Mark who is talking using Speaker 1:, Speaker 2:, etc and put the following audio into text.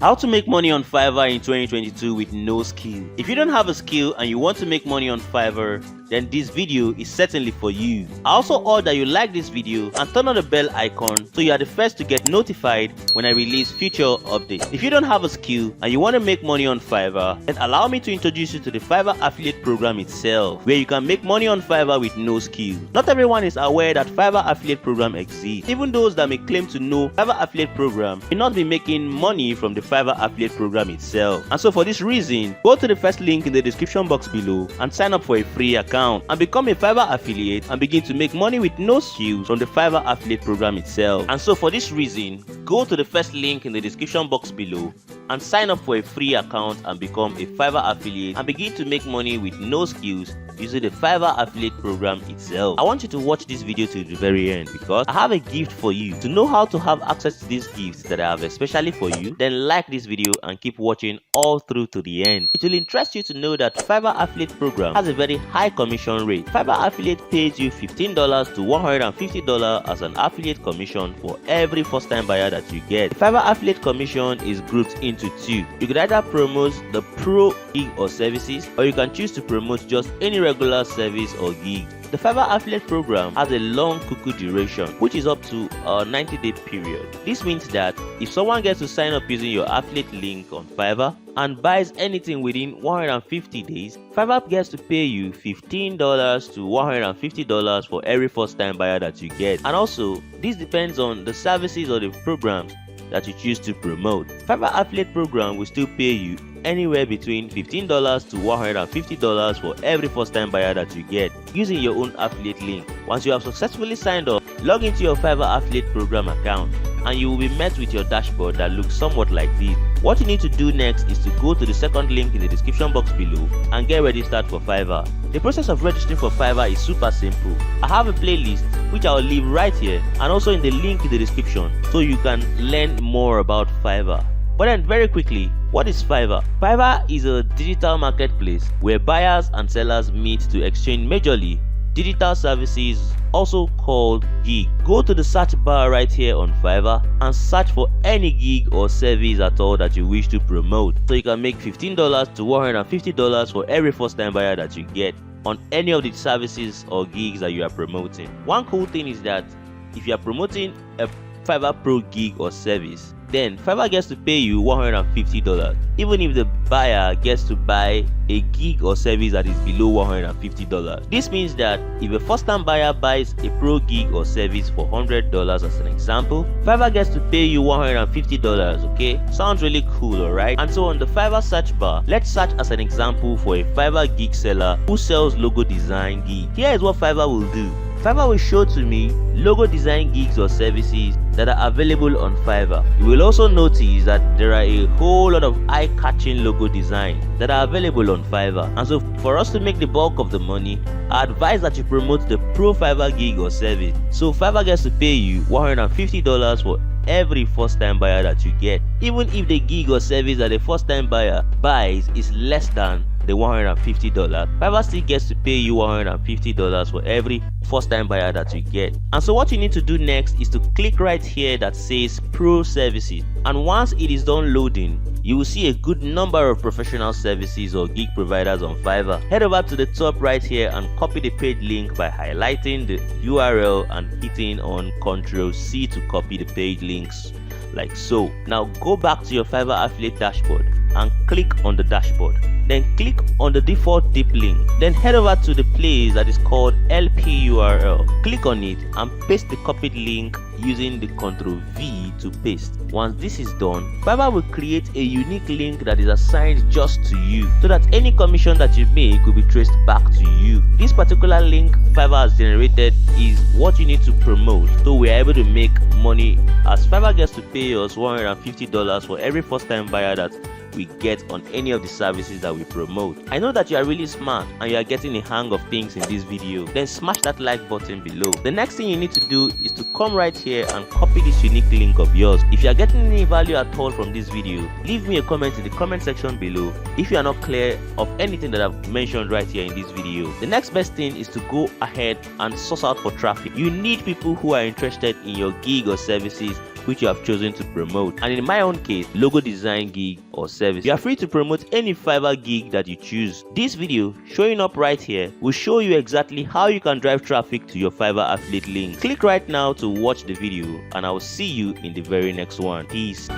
Speaker 1: How to make money on Fiverr in 2022 with no skill. If you don't have a skill and you want to make money on Fiverr, then this video is certainly for you. I also urge that you like this video and turn on the bell icon so you are the first to get notified when I release future updates. If you don't have a skill and you want to make money on Fiverr, then allow me to introduce you to the Fiverr affiliate program itself, where you can make money on Fiverr with no skill. Not everyone is aware that Fiverr affiliate program exists. Even those that may claim to know Fiverr affiliate program may not be making money from the Fiverr affiliate program itself. And so for this reason, go to the first link in the description box below and sign up for a free account and become a Fiverr affiliate and begin to make money with no skills from the Fiverr affiliate program itself. And so for this reason, go to the first link in the description box below and sign up for a free account and become a Fiverr affiliate and begin to make money with no skills using the Fiverr affiliate program itself. I want you to watch this video to the very end because I have a gift for you. To know how to have access to these gifts that I have especially for you, then like this video and keep watching all through to the end. It will interest you to know that Fiverr affiliate program has a very high commission rate. Fiverr affiliate pays you $15 to $150 as an affiliate commission for every first time buyer that you get. The Fiverr affiliate commission is grouped into two. You could either promote the pro gig or services, or you can choose to promote just any regular service or gig. The Fiverr affiliate program has a long cuckoo duration, which is up to a 90-day period. This means that if someone gets to sign up using your affiliate link on Fiverr and buys anything within 150 days, Fiverr gets to pay you $15 to $150 for every first time buyer that you get. And also, this depends on the services or the programs that you choose to promote. Fiverr affiliate program will still pay you anywhere between $15 to $150 for every first time buyer that you get using your own affiliate link. Once you have successfully signed up, log into your Fiverr affiliate program account and you will be met with your dashboard that looks somewhat like this. What you need to do next is to go to the second link in the description box below and get registered for Fiverr. The process of registering for Fiverr is super simple. I have a playlist which I will leave right here and also in the link in the description so you can learn more about Fiverr. But then very quickly, what is Fiverr? Fiverr is a digital marketplace where buyers and sellers meet to exchange majorly digital services, also called gig. Go to the search bar right here on Fiverr and search for any gig or service at all that you wish to promote. So you can make $15 to $150 for every first time buyer that you get on any of the services or gigs that you are promoting. One cool thing is that if you are promoting a Fiverr Pro gig or service, then Fiverr gets to pay you $150 even if the buyer gets to buy a gig or service that is below $150. This means that if a first time buyer buys a pro gig or service for $100 as an example, Fiverr gets to pay you $150. Okay, sounds really cool, alright? And so on the Fiverr search bar, let's search as an example for a Fiverr gig seller who sells logo design gig. Here is what Fiverr will do. Fiverr will show to me logo design gigs or services that are available on Fiverr. You will also notice that there are a whole lot of eye-catching logo designs that are available on Fiverr. And so for us to make the bulk of the money, I advise that you promote the pro Fiverr gig or service. So Fiverr gets to pay you $150 for every first time buyer that you get, even if the gig or service that the first time buyer buys is less than the $150. Fiverr still gets to pay you $150 for every first time buyer that you get. And so what you need to do next is to click right here that says Pro Services, and once it is done loading, you will see a good number of professional services or gig providers on Fiverr. Head over to the top right here and copy the page link by highlighting the URL and hitting on Ctrl+C to copy the page links like so. Now go back to your Fiverr affiliate dashboard and click on the dashboard. Then click on the default dip link. Then head over to the place that is called LP URL. Click on it and paste the copied link using the Ctrl+V to paste. Once this is done, Fiverr will create a unique link that is assigned just to you so that any commission that you make will be traced back to you. This particular link Fiverr has generated is what you need to promote, so we are able to make money, as Fiverr gets to pay us $150 for every first time buyer that we get on any of the services that we promote. I know that you are really smart and you are getting a hang of things in this video. Then smash that like button below. The next thing you need to do is to come right here and copy this unique link of yours. If you are getting any value at all from this video, leave me a comment in the comment section below if you are not clear of anything that I've mentioned right here in this video. The next best thing is to go ahead and source out for traffic. You need people who are interested in your gig or services which you have chosen to promote, and in my own case, logo design gig or service. You are free to promote any Fiverr gig that you choose. This video showing up right here will show you exactly how you can drive traffic to your Fiverr affiliate link. Click right now to watch the video, and I will see you in the very next one. Peace.